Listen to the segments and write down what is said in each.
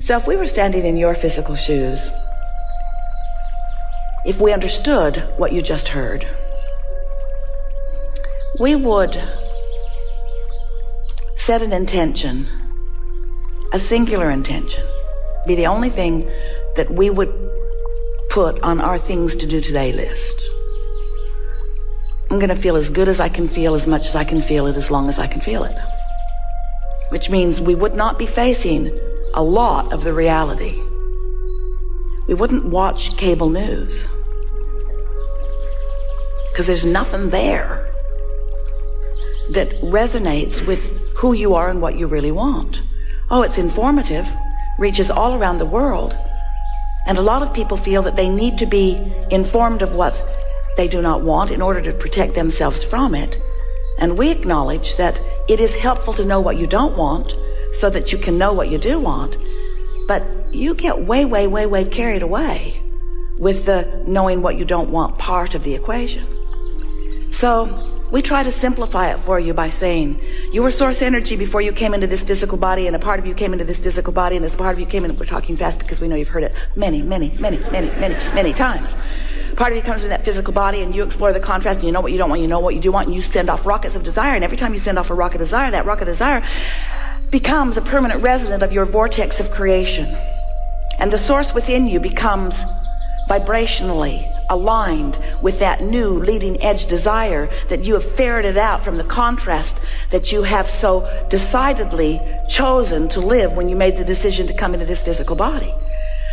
So if we were standing in your physical shoes, if we understood what you just heard, we would set an intention, a singular intention, be the only thing that we would put on our things to do today list. I'm going to feel as good as I can feel, as much as I can feel it, as long as I can feel it. Which means we would not be facing a lot of the reality. We wouldn't watch cable news, because there's nothing there that resonates with who you are and what you really want. Oh, it's informative, reaches all around the world, and a lot of people feel that they need to be informed of what they do not want in order to protect themselves from it. And we acknowledge that it is helpful to know what you don't want so that you can know what you do want. But you get way, way, way, way carried away with the knowing what you don't want part of the equation. So we try to simplify it for you by saying you were source energy before you came into this physical body, and a part of you came into this physical body, and this part of you came in. We're talking fast because we know you've heard it many, many, many, many, many, many times. Part of you comes in that physical body, and you explore the contrast, and you know what you don't want, you know what you do want, and you send off rockets of desire. And every time you send off a rocket of desire, that rocket of desire becomes a permanent resident of your vortex of creation. And the source within you becomes vibrationally aligned with that new leading edge desire that you have ferreted out from the contrast that you have so decidedly chosen to live when you made the decision to come into this physical body.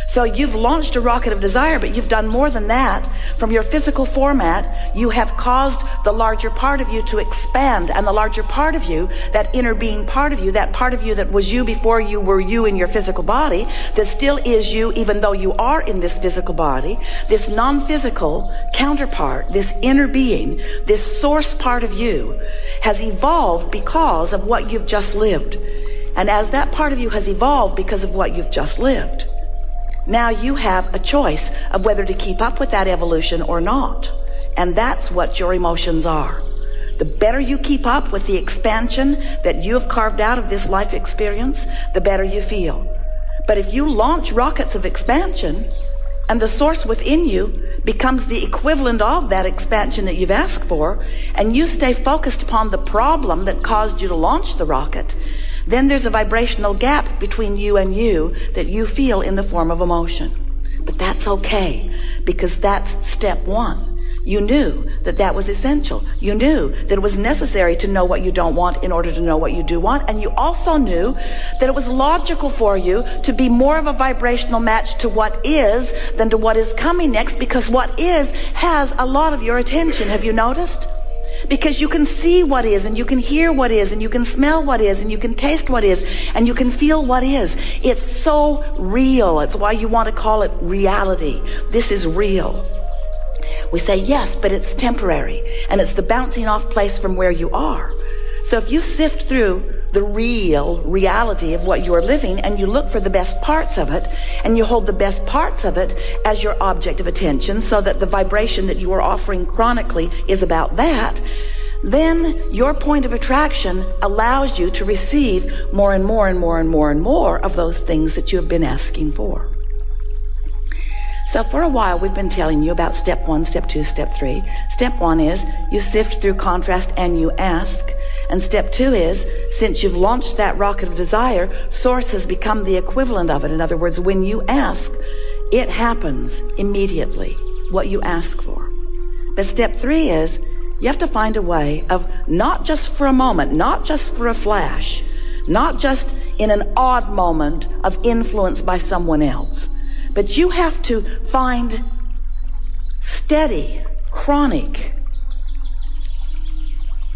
So you've launched a rocket of desire, but you've done more than that. From your physical format, you have caused the larger part of you to expand, and the larger part of you, that inner being part of you that was you before you were you in your physical body, that still is you even though you are in this physical body, this non-physical counterpart, this inner being, this source part of you has evolved because of what you've just lived. And as that part of you has evolved because of what you've just lived, now you have a choice of whether to keep up with that evolution or not. And that's what your emotions are. The better you keep up with the expansion that you have carved out of this life experience, the better you feel. But if you launch rockets of expansion, and the source within you becomes the equivalent of that expansion that you've asked for, and you stay focused upon the problem that caused you to launch the rocket, then there's a vibrational gap between you and you that you feel in the form of emotion. But that's okay, because that's step one. You knew that that was essential. You knew that it was necessary to know what you don't want in order to know what you do want. And you also knew that it was logical for you to be more of a vibrational match to what is than to what is coming next, because what is has a lot of your attention. Have you noticed? Because you can see what is, and you can hear what is, and you can smell what is, and you can taste what is, and you can feel what is. It's so real. It's why you want to call it reality. This is real. We say yes, but it's temporary, and it's the bouncing off place from where you are. So if you sift through the real reality of what you're living, and you look for the best parts of it, and you hold the best parts of it as your object of attention, so that the vibration that you are offering chronically is about that, then your point of attraction allows you to receive more and more and more and more and more of those things that you have been asking for. So for a while we've been telling you about step 1, step 2, step 3. Step 1 is you sift through contrast and you ask. And step 2 is, since you've launched that rocket of desire, source has become the equivalent of it. In other words, when you ask, it happens immediately, what you ask for. But step 3 is, you have to find a way of, not just for a moment, not just for a flash, not just in an odd moment of influence by someone else, but you have to find steady, chronic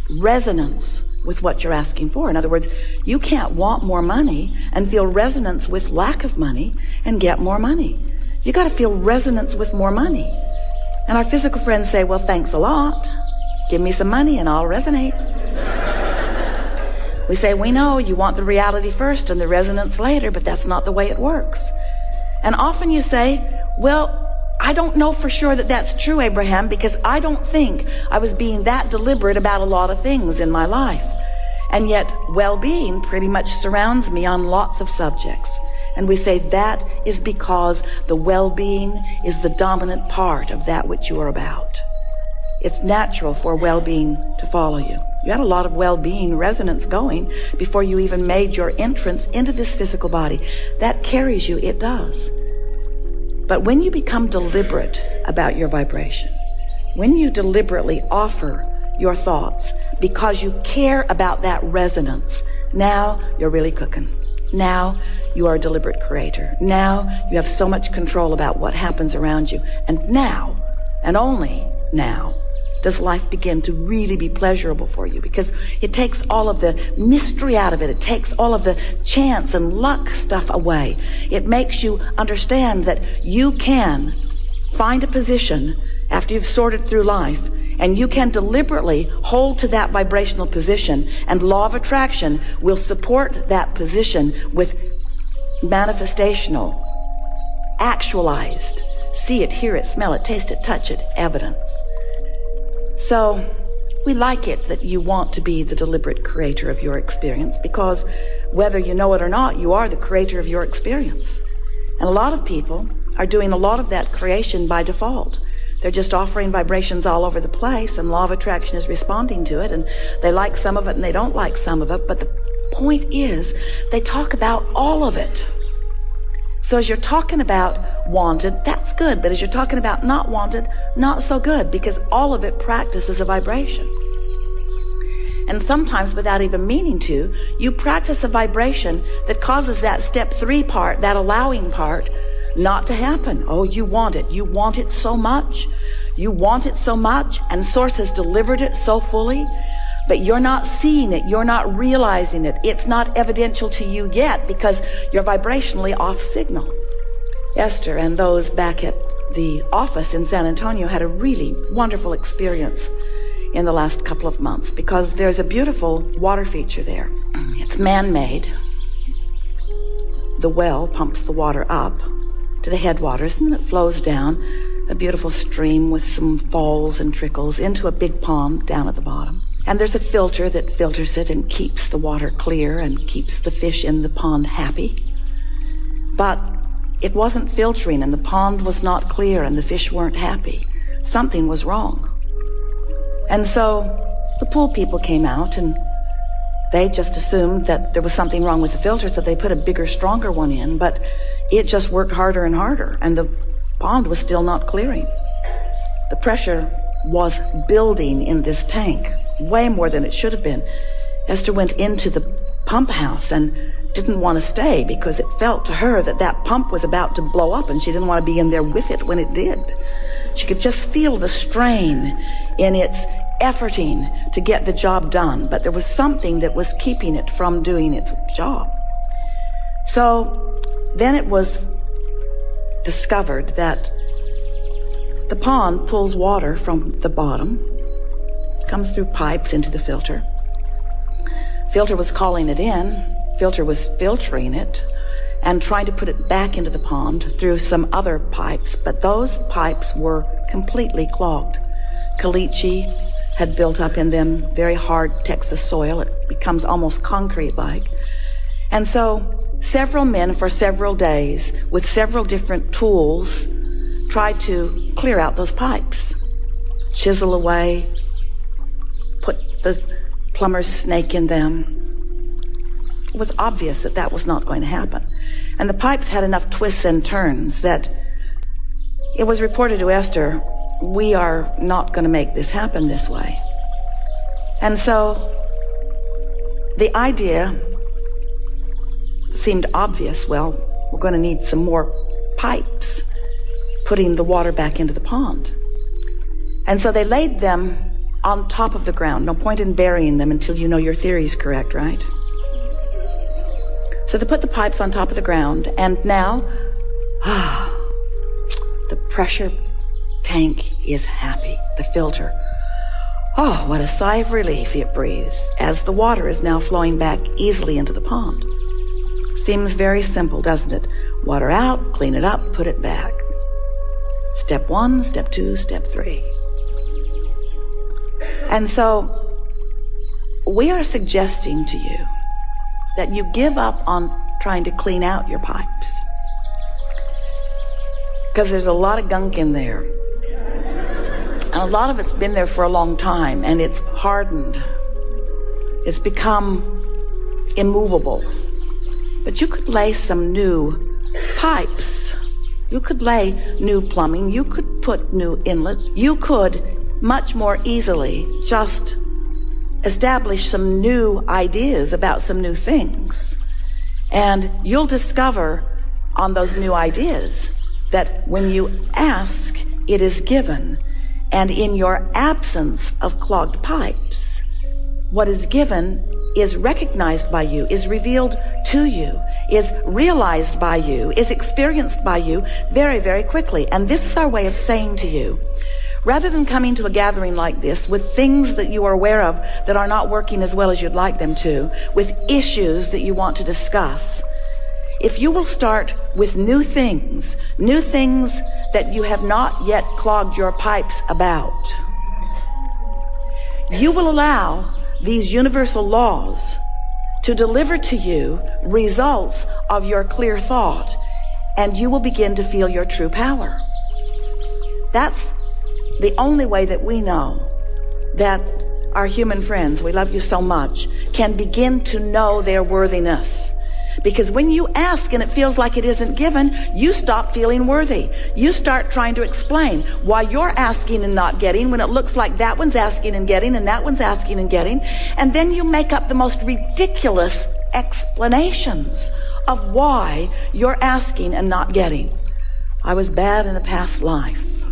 resonance with what you're asking for. In other words, you can't want more money and feel resonance with lack of money and get more money. You got to feel resonance with more money. And our physical friends say, well, thanks a lot. Give me some money and I'll resonate. We say, we know you want the reality first and the resonance later, but that's not the way it works. And often you say, well, I don't know for sure that that's true, Abraham, because I don't think I was being that deliberate about a lot of things in my life. And yet well-being pretty much surrounds me on lots of subjects. And we say that is because the well-being is the dominant part of that which you are about. It's natural for well-being to follow you. You had a lot of well-being resonance going before you even made your entrance into this physical body. That carries you, it does. But when you become deliberate about your vibration, when you deliberately offer your thoughts because you care about that resonance, now you're really cooking. Now you are a deliberate creator. Now you have so much control about what happens around you. And now, and only now, does life begin to really be pleasurable for you, because it takes all of the mystery out of it. It takes all of the chance and luck stuff away. It makes you understand that you can find a position after you've sorted through life, and you can deliberately hold to that vibrational position, and law of attraction will support that position with manifestational, actualized, see it, hear it, smell it, taste it, touch it, evidence. So we like it that you want to be the deliberate creator of your experience, because whether you know it or not, you are the creator of your experience. And a lot of people are doing a lot of that creation by default. They're just offering vibrations all over the place, and law of attraction is responding to it, and they like some of it and they don't like some of it. But the point is, they talk about all of it. So as you're talking about wanted, that's good. But as you're talking about not wanted, not so good, because all of it practices a vibration. And sometimes, without even meaning to, you practice a vibration that causes that step 3 part, that allowing part, not to happen. Oh, you want it. You want it so much. You want it so much, and Source has delivered it so fully, but you're not seeing it. You're not realizing it. It's not evidential to you yet because you're vibrationally off signal. Esther and those back at the office in San Antonio had a really wonderful experience in the last couple of months, because there's a beautiful water feature there. It's man-made. The well pumps the water up to the headwaters, and it flows down a beautiful stream with some falls and trickles into a big pond down at the bottom. And there's a filter that filters it and keeps the water clear and keeps the fish in the pond happy. But it wasn't filtering, and the pond was not clear, and the fish weren't happy. Something was wrong. And so the pool people came out, and they just assumed that there was something wrong with the filter, so they put a bigger, stronger one in, but it just worked harder and harder, and the pond was still not clearing. The pressure was building in this tank, way more than it should have been. Esther went into the pump house and didn't want to stay because it felt to her that that pump was about to blow up, and she didn't want to be in there with it when it did. She could just feel the strain in its efforting to get the job done, but there was something that was keeping it from doing its job. So then it was discovered that the pond pulls water from the bottom, comes through pipes into the filter. Filter was calling it in. Filter was filtering it and trying to put it back into the pond through some other pipes, but those pipes were completely clogged. Caliche had built up in them, very hard Texas soil. It becomes almost concrete-like. And so several men for several days with several different tools tried to clear out those pipes, chisel away, put the plumber's snake in them. It was obvious that that was not going to happen. And the pipes had enough twists and turns that it was reported to Esther, we are not going to make this happen this way. And so the idea seemed obvious. Well, we're going to need some more pipes putting the water back into the pond. And so they laid them on top of the ground. No point in burying them until you know your theory is correct, right? So they put the pipes on top of the ground, and now the pressure tank is happy. The filter, oh, what a sigh of relief it breathes as the water is now flowing back easily into the pond. Seems very simple, doesn't it? Water out, clean it up, put it back. Step 1, step 2, step 3. And so we are suggesting to you that you give up on trying to clean out your pipes. Because there's a lot of gunk in there. And a lot of it's been there for a long time, and it's hardened. It's become immovable. But you could lay some new pipes. You could lay new plumbing. You could put new inlets. You could much more easily just establish some new ideas about some new things. And you'll discover on those new ideas that when you ask, it is given. And in your absence of clogged pipes, what is given is recognized by you, is revealed to you, is realized by you, is experienced by you very, very quickly. And this is our way of saying to you, rather than coming to a gathering like this with things that you are aware of that are not working as well as you'd like them to, with issues that you want to discuss, if you will start with new things that you have not yet clogged your pipes about, you will allow these universal laws to deliver to you results of your clear thought, and you will begin to feel your true power. That's the only way that we know that our human friends, we love you so much, can begin to know their worthiness. Because when you ask and it feels like it isn't given, you stop feeling worthy. You start trying to explain why you're asking and not getting when it looks like that one's asking and getting and that one's asking and getting. And then you make up the most ridiculous explanations of why you're asking and not getting. I was bad in a past life.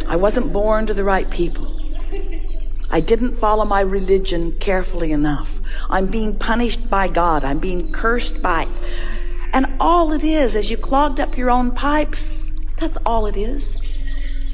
I wasn't born to the right people. I didn't follow my religion carefully enough. I'm being punished by God. I'm being cursed by it. And all it is you clogged up your own pipes. That's all it is.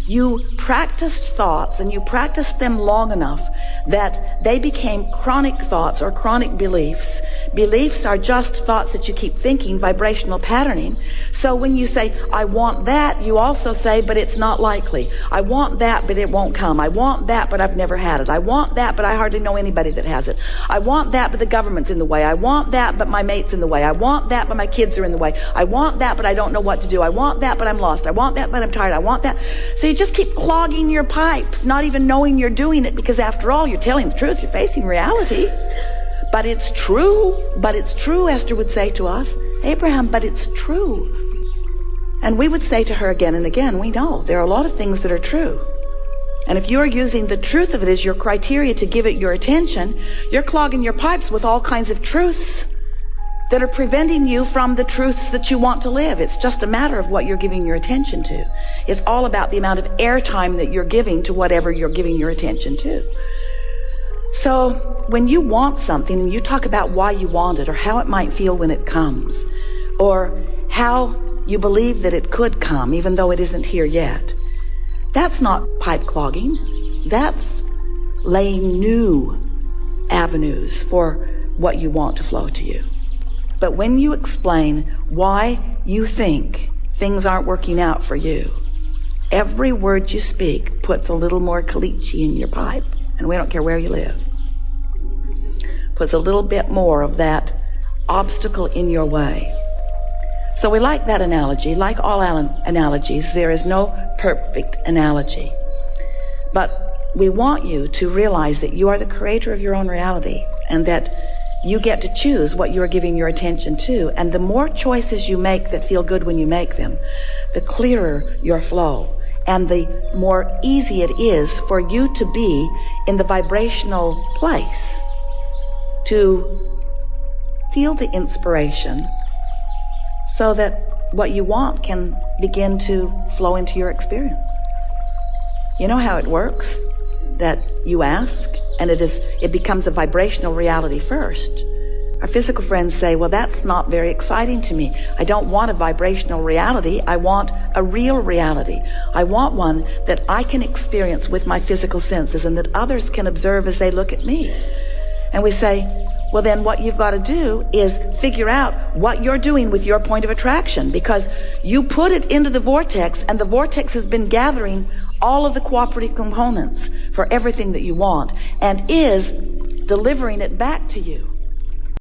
You practiced thoughts, and you practiced them long enough that they became chronic thoughts or chronic beliefs. Beliefs are just thoughts that you keep thinking, vibrational patterning. So when you say, I want that, you also say, but it's not likely. I want that, but it won't come. I want that, but I've never had it. I want that, but I hardly know anybody that has it. I want that, but the government's in the way. I want that, but my mate's in the way. I want that, but my kids are in the way. I want that, but I don't know what to do. I want that, but I'm lost. I want that, but I'm tired. I want that. So you just keep clogging your pipes, not even knowing you're doing it, because after all, you're telling the truth. You're facing reality. But it's true. But it's true, Esther would say to us. Abraham, but it's true. And we would say to her again and again, we know there are a lot of things that are true. And if you're using the truth of it as your criteria to give it your attention, you're clogging your pipes with all kinds of truths that are preventing you from the truths that you want to live. It's just a matter of what you're giving your attention to. It's all about the amount of airtime that you're giving to whatever you're giving your attention to. So when you want something and you talk about why you want it, or how it might feel when it comes, or how you believe that it could come even though it isn't here yet, that's not pipe clogging. That's laying new avenues for what you want to flow to you. But when you explain why you think things aren't working out for you, every word you speak puts a little more caliche in your pipe, and we don't care where you live. Puts a little bit more of that obstacle in your way. So we like that analogy. Like all analogies, there is no perfect analogy. But we want you to realize that you are the creator of your own reality, and that you get to choose what you're giving your attention to. And the more choices you make that feel good when you make them, the clearer your flow, and the more easy it is for you to be in the vibrational place to feel the inspiration so that what you want can begin to flow into your experience. You know how it works? That you ask, and it becomes a vibrational reality first. Our physical friends say, well, that's not very exciting to me. I don't want a vibrational reality. I want a real reality. I want one that I can experience with my physical senses and that others can observe as they look at me. And we say, well, then what you've got to do is figure out what you're doing with your point of attraction, because you put it into the vortex, and the vortex has been gathering all of the cooperative components for everything that you want and is delivering it back to you.